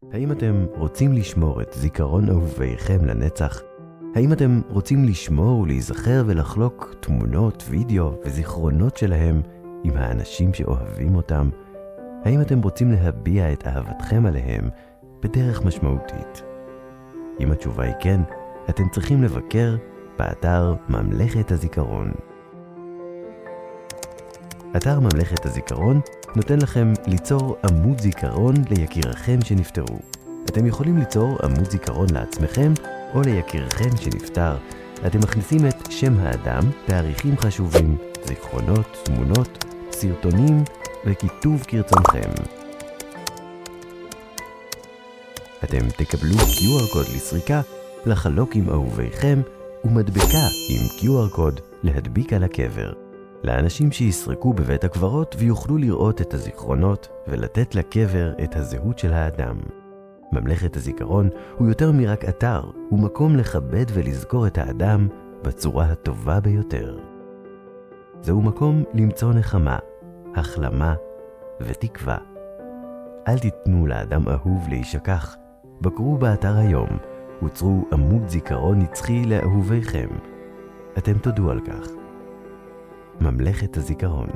האם אתם רוצים לשמור את זיכרון אהוביכם לנצח? האם אתם רוצים לשמור ולהיזכר ולחלוק תמונות, וידאו וזיכרונות שלהם עם האנשים שאוהבים אותם? האם אתם רוצים להביע את אהבתכם עליהם בדרך משמעותית? אם התשובה היא כן, אתם צריכים לבקר באתר ממלכת הזיכרון. אתר ממלכת הזיכרון נותן לכם ליצור עמוד זיכרון ליקירכם שנפטרו. אתם יכולים ליצור עמוד זיכרון לעצמכם או ליקירכם שנפטר. אתם מכניסים את שם האדם, תאריכים חשובים, זיכרונות, תמונות, סרטונים וכיתוב כרצונכם. אתם תקבלו QR קוד לסריקה, לחלוק עם אהוביכם ומדבקה עם QR קוד להדביק על הקבר. לאנשים שיסרקו בבית הקברות ויוכלו לראות את הזיכרונות ולתת לקבר את הזהות של האדם. ממלכת הזיכרון הוא יותר מרק אתר, הוא מקום לכבד ולזכור את האדם בצורה הטובה ביותר. זהו מקום למצוא נחמה, החלמה ותקווה. אל תיתנו לאדם אהוב להישכח. בקרו באתר היום, וצרו עמוד זיכרון נצחי לאהוביכם. אתם תודו על כך. ממלכת הזיכרון.